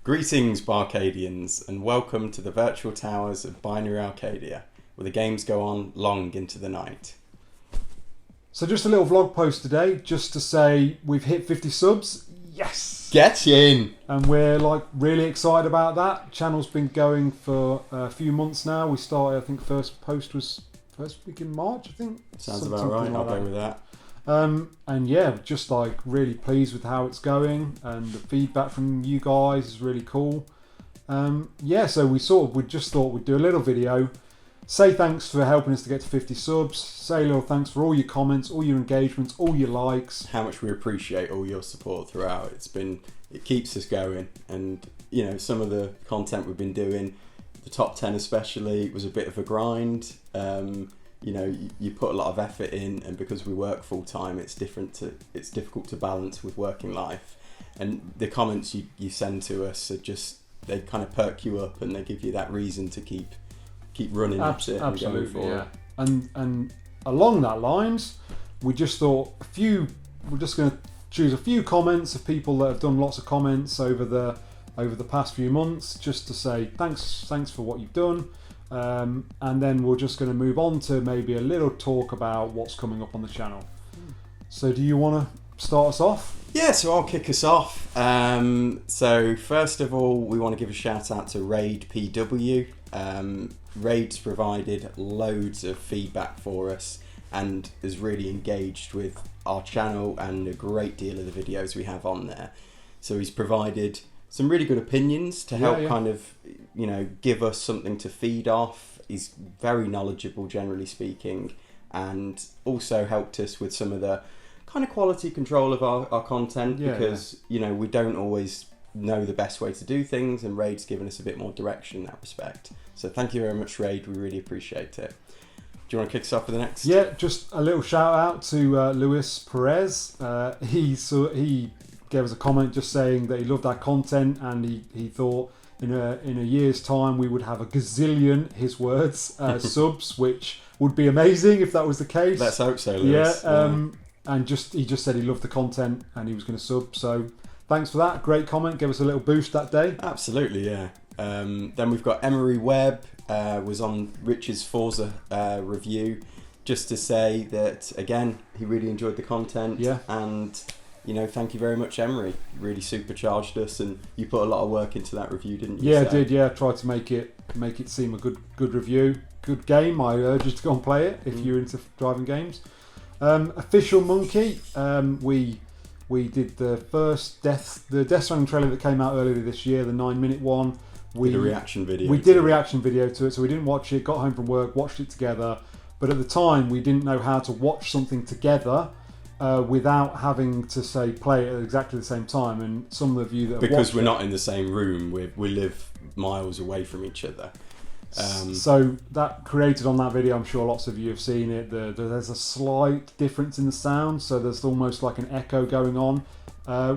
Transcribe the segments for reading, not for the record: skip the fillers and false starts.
Greetings, Barcadians, and welcome to the virtual towers of Binary Arcadia, where the games go on long into the night. So just a little vlog post today, just to say we've hit 50 subs. Yes! Get in! And we're really excited about that. Channel's been going for a few months now. We started, I think first post was first week in March, I think. Sounds about right, I'll go with that. And yeah, just really pleased with how it's going, and the feedback from you guys is really cool. So we just thought we'd do a little video, say thanks for helping us to get to 50 subs, say a little thanks for all your comments, all your engagements, all your likes. How much we appreciate all your support throughout. It keeps us going, and some of the content we've been doing, the top 10 especially, was a bit of a grind. You put a lot of effort in, and because we work full time, it's difficult to balance with working life. And the comments you send to us are they kind of perk you up, and they give you that reason to keep running at it and going forward. Yeah. And along that lines, we just thought we're just going to choose a few comments of people that have done lots of comments over the past few months, just to say thanks for what you've done. And then we're just going to move on to maybe a little talk about what's coming up on the channel. So do you want to start us off? Yeah, so I'll kick us off. So first of all, we want to give a shout out to Raid PW. Raid's provided loads of feedback for us and is really engaged with our channel and a great deal of the videos we have on there. So he's provided some really good opinions to help give us something to feed off. He's very knowledgeable, generally speaking, and also helped us with some of the kind of quality control of our content, because we don't always know the best way to do things, and Raid's given us a bit more direction in that respect. So thank you very much, Raid. We really appreciate it. Do you want to kick us off with the next? Yeah, just a little shout out to Luis Perez. He gave us a comment just saying that he loved our content, and he thought in a year's time we would have a gazillion, his words, subs, which would be amazing if that was the case. Let's hope so, Lewis. And he just said he loved the content and he was going to sub. So thanks for that. Great comment. Gave us a little boost that day. Absolutely, yeah. Then we've got Emery Webb, was on Rich's Forza review, just to say that, again, he really enjoyed the content. Yeah. And thank you very much, Emery. Really supercharged us, and you put a lot of work into that review, didn't you? Yeah, I did. Yeah, tried to make it seem a good review, good game. I urge you to go and play it if you're into driving games. Official Monkey. We did the first Death Stranding trailer that came out earlier this year, the 9-minute one. We did a reaction video. We did a reaction video to it, so we didn't watch it. Got home from work, watched it together. But at the time, we didn't know how to watch something together without having to play it at exactly the same time. And some of you that because we're not in the same room, we live miles away from each other. So that created on that video, I'm sure lots of you have seen it, there's a slight difference in the sound, so there's almost like an echo going on,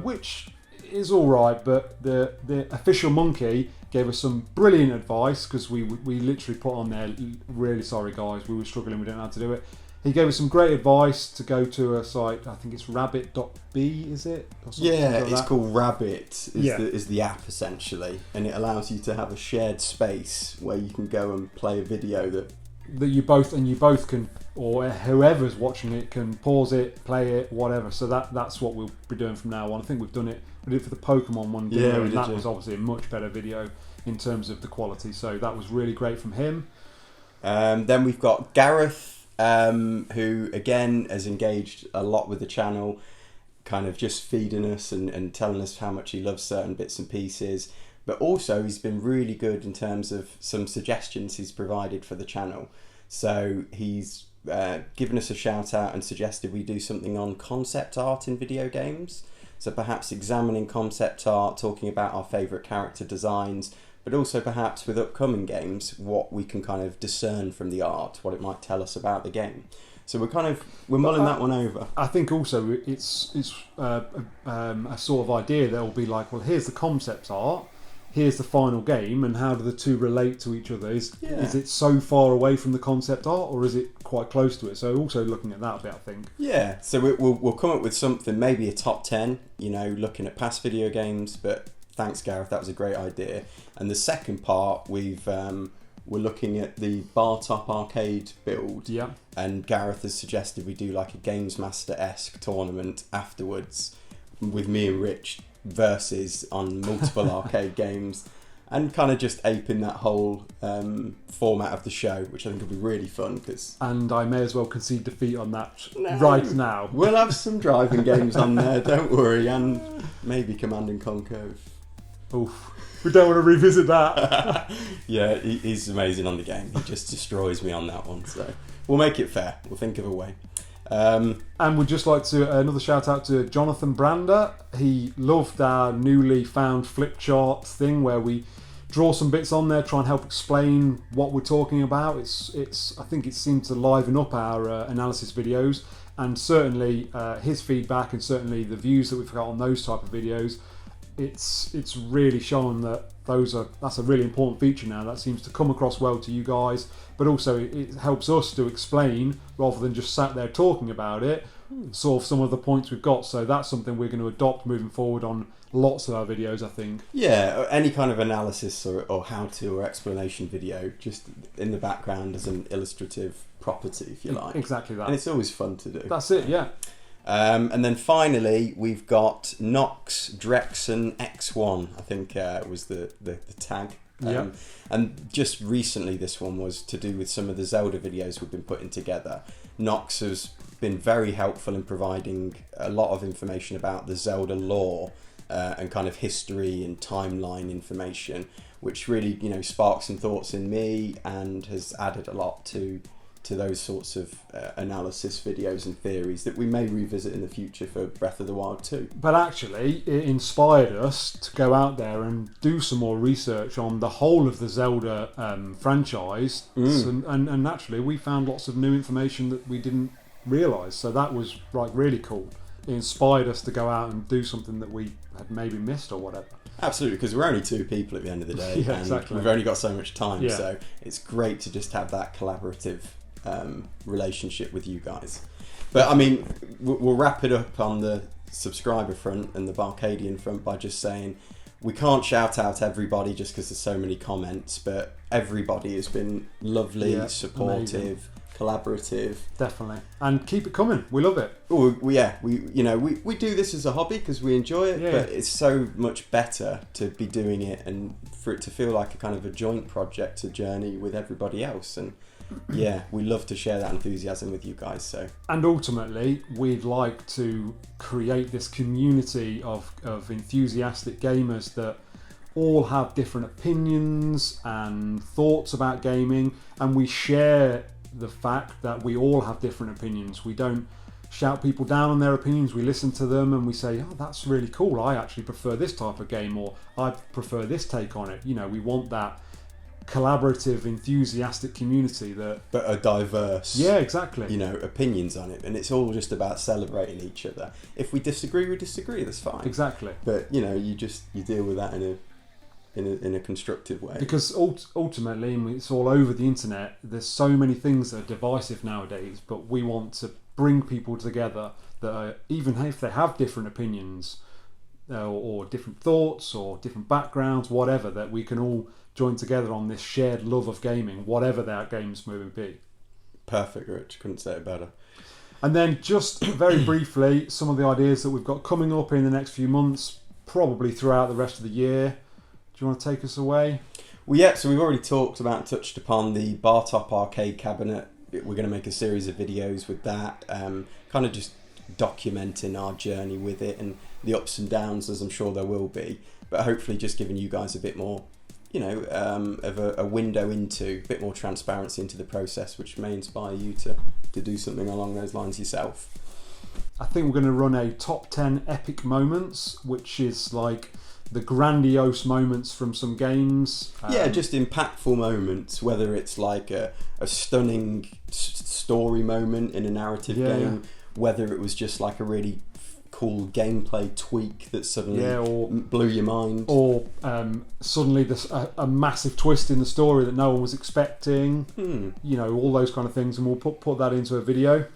which is alright, but the Official Monkey gave us some brilliant advice, because we literally put on there, really sorry guys, we were struggling, we didn't know how to do it. He gave us some great advice to go to a site, I think it's rabbit.b, is it? Yeah, it's called Rabbit, is the app essentially, and it allows you to have a shared space where you can go and play a video that you both can, or whoever's watching it can pause it, play it, whatever. So that's what we'll be doing from now on. I think we did it for the Pokemon one, didn't we? And that was obviously a much better video in terms of the quality, so that was really great from him. Then we've got Gareth, who again has engaged a lot with the channel, kind of just feeding us and telling us how much he loves certain bits and pieces, but also he's been really good in terms of some suggestions he's provided for the channel. So he's given us a shout out and suggested we do something on concept art in video games, so perhaps examining concept art, talking about our favourite character designs, but also perhaps with upcoming games, what we can kind of discern from the art, what it might tell us about the game. So we're mulling that one over. I think also it's a sort of idea that will be like, well, here's the concept art, here's the final game, and how do the two relate to each other? Is it so far away from the concept art, or is it quite close to it? So also looking at that a bit, I think. Yeah, so we'll come up with something, maybe a top 10, looking at past video games, but thanks Gareth, that was a great idea. And the second part, we're looking at the Bar Top Arcade build. Yeah. And Gareth has suggested we do like a Games Master-esque tournament afterwards with me and Rich versus on multiple arcade games, and kind of just aping that whole format of the show, which I think will be really fun. And I may as well concede defeat on that right now. We'll have some driving games on there, don't worry, and maybe Command and Conquer. Oof. We don't want to revisit that. Yeah, he's amazing on the game. He just destroys me on that one. So we'll make it fair. We'll think of a way. And we'd just like to another shout out to Jonathan Brander. He loved our newly found flip chart thing where we draw some bits on there, try and help explain what we're talking about. I think it seemed to liven up our analysis videos, and certainly his feedback and certainly the views that we've got on those type of videos. It's really shown that that's a really important feature now. That seems to come across well to you guys, but also it helps us to explain rather than just sat there talking about it, sort of some of the points we've got. So that's something we're going to adopt moving forward on lots of our videos, I think. Yeah, any kind of analysis or how-to or explanation video just in the background as an illustrative property, if you like. Exactly that. And it's always fun to do. That's it, yeah. And then finally, we've got Nox Drexen X1, I think was the tag. And just recently, this one was to do with some of the Zelda videos we've been putting together. Nox has been very helpful in providing a lot of information about the Zelda lore and kind of history and timeline information, which really, sparked some thoughts in me and has added a lot to those sorts of analysis videos and theories that we may revisit in the future for Breath of the Wild 2. But actually, it inspired us to go out there and do some more research on the whole of the Zelda franchise. And naturally, we found lots of new information that we didn't realise. So that was really cool. It inspired us to go out and do something that we had maybe missed or whatever. Absolutely, because we're only two people at the end of the day, yeah, and exactly. We've only got so much time, Yeah. So it's great to just have that collaborative relationship with you guys. But I mean, we'll wrap it up on the subscriber front and the Barcadian front by just saying we can't shout out everybody just because there's so many comments, but everybody has been lovely, supportive, amazing. Collaborative. Definitely, and keep it coming. We love it. We do this as a hobby because we enjoy it, Yeah. but it's so much better to be doing it and for it to feel like a kind of a joint project, a journey with everybody else. And yeah, we love to share that enthusiasm with you guys. So, and ultimately, we'd like to create this community of enthusiastic gamers that all have different opinions and thoughts about gaming, and we share the fact that we all have different opinions. We don't shout people down on their opinions. We listen to them and we say, oh, that's really cool. I actually prefer this type of game, or I prefer this take on it. We want that collaborative, enthusiastic community but a diverse, exactly, opinions on it, and it's all just about celebrating each other. If we disagree, we disagree. That's fine. Exactly. But you deal with that in a constructive way. Because ultimately, it's all over the internet. There's so many things that are divisive nowadays, but we want to bring people together that are, even if they have different opinions or different thoughts or different backgrounds, whatever, that we can all join together on this shared love of gaming, whatever that games may be. Perfect, Rich. Couldn't say it better. And then just very briefly, some of the ideas that we've got coming up in the next few months, probably throughout the rest of the year. Do you want to take us away? Well, yeah, so we've already touched upon the Bar Top Arcade Cabinet. We're going to make a series of videos with that, kind of just documenting our journey with it and the ups and downs, as I'm sure there will be, but hopefully just giving you guys a bit more of a window into, a bit more transparency into the process, which may inspire you to do something along those lines yourself. I think we're going to run a top 10 epic moments, which is like the grandiose moments from some games. Just impactful moments, whether it's like a stunning story moment in a narrative game, whether it was just like a really cool gameplay tweak that suddenly blew your mind, or suddenly a massive twist in the story that no one was expecting. All those kind of things, and we'll put that into a video.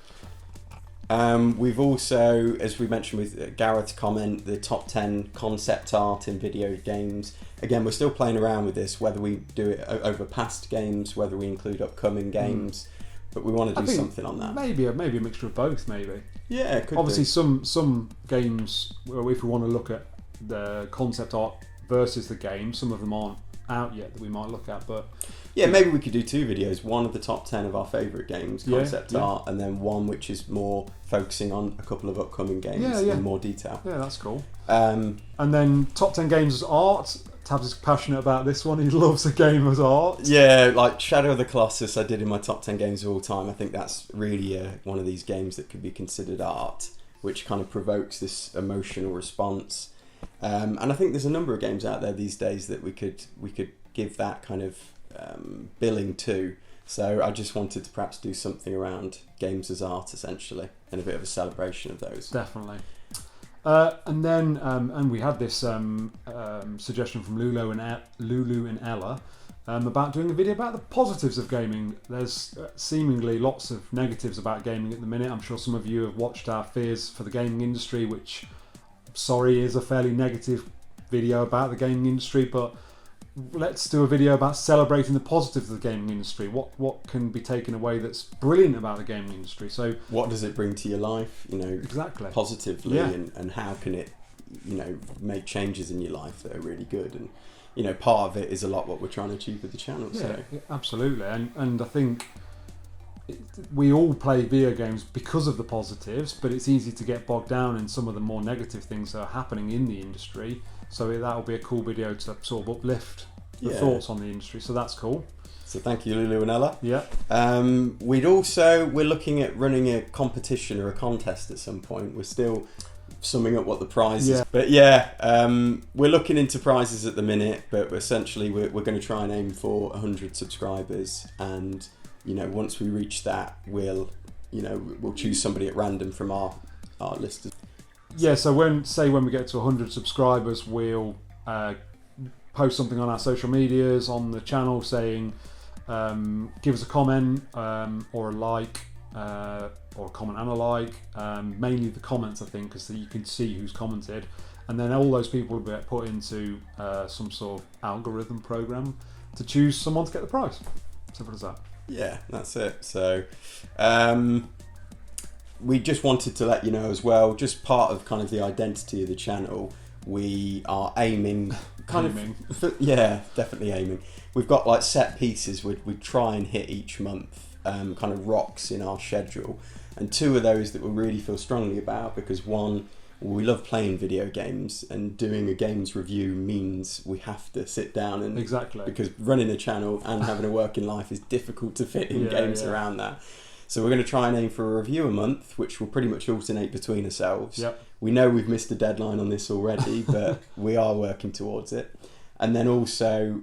We've also, as we mentioned with Gareth's comment, the top 10 concept art in video games. Again, we're still playing around with this, whether we do it over past games, whether we include upcoming games, but we want to do something on that. Maybe a mixture of both, maybe. Yeah, it could Obviously, be. some games, well, if we want to look at the concept art versus the game, some of them aren't out yet that we might look at, but yeah, maybe we could do 2 videos, one of the top 10 of our favourite games, concept art, and then one which is more focusing on a couple of upcoming games in more detail. Yeah, that's cool. And then top 10 games as art. Tabs is passionate about this one. He loves a game as art. Yeah, like Shadow of the Colossus I did in my top 10 games of all time. I think that's really one of these games that could be considered art, which kind of provokes this emotional response. And I think there's a number of games out there these days that we could give that kind of billing to. So I just wanted to perhaps do something around games as art, essentially, and a bit of a celebration of those. Definitely. And then and we had this suggestion from Lulu and Ella about doing a video about the positives of gaming. There's seemingly lots of negatives about gaming at the minute. I'm sure some of you have watched our Fears for the Gaming Industry, which, sorry, is a fairly negative video about the gaming industry, but let's do a video about celebrating the positives of the gaming industry. What can be taken away that's brilliant about the gaming industry? So what does it bring to your life, exactly positively, and how can it, make changes in your life that are really good? And part of it is a lot what we're trying to achieve with the channel. Yeah, absolutely. And I think we all play video games because of the positives, but it's easy to get bogged down in some of the more negative things that are happening in the industry. So that'll be a cool video to sort of uplift the thoughts on the industry. So that's cool. So thank you, Lulu and Ella. Yeah. We're looking at running a competition or a contest at some point. We're still summing up what the prize is. But we're looking into prizes at the minute, but essentially we're going to try and aim for 100 subscribers. And, once we reach that, we'll choose somebody at random from our list. Yeah, so when we get to 100 subscribers, we'll post something on our social medias, on the channel, saying give us a comment or a like, or a comment and a like. Mainly the comments, I think, because you can see who's commented. And then all those people will get put into some sort of algorithm program to choose someone to get the prize. Simple as that. Yeah, that's it. So we just wanted to let you know as well, just part of kind of the identity of the channel, we are aiming definitely aiming. We've got like set pieces we try and hit each month, kind of rocks in our schedule, and 2 of those that we really feel strongly about, because one, we love playing video games, and doing a games review means we have to sit down and because running a channel and having a working life is difficult to fit in games around that. So we're going to try and aim for a review a month, which will pretty much alternate between ourselves. Yep. We know we've missed the deadline on this already, but we are working towards it. And then also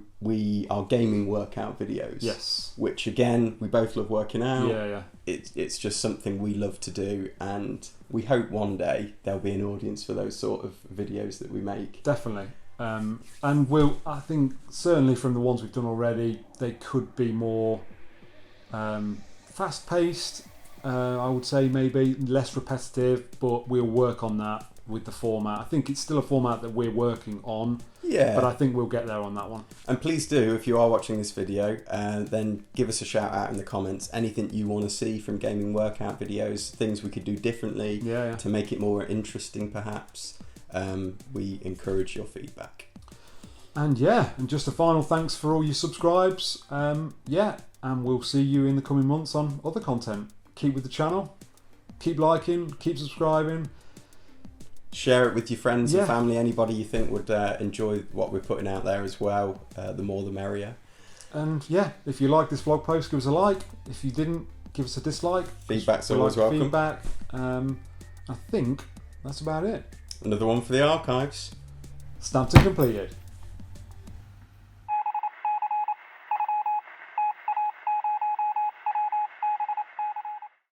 our gaming workout videos. Yes. Which again, we both love working out. Yeah. It's just something we love to do, and we hope one day there'll be an audience for those sort of videos that we make. Definitely. And I think certainly from the ones we've done already, they could be more fast-paced, I would say, maybe less repetitive, but we'll work on that with the format. I think it's still a format that we're working on, but I think we'll get there on that one. And please do, if you are watching this video, then give us a shout out in the comments. Anything you want to see from gaming workout videos, things we could do differently to make it more interesting perhaps. We encourage your feedback. And just a final thanks for all your subscribes. And we'll see you in the coming months on other content. Keep with the channel, keep liking, keep subscribing. Share it with your friends and family, anybody you think would enjoy what we're putting out there as well. The more the merrier. And if you like this vlog post, give us a like. If you didn't, give us a dislike. Feedback's always welcome. Feedback. I think that's about it. Another one for the archives. Stamped and completed.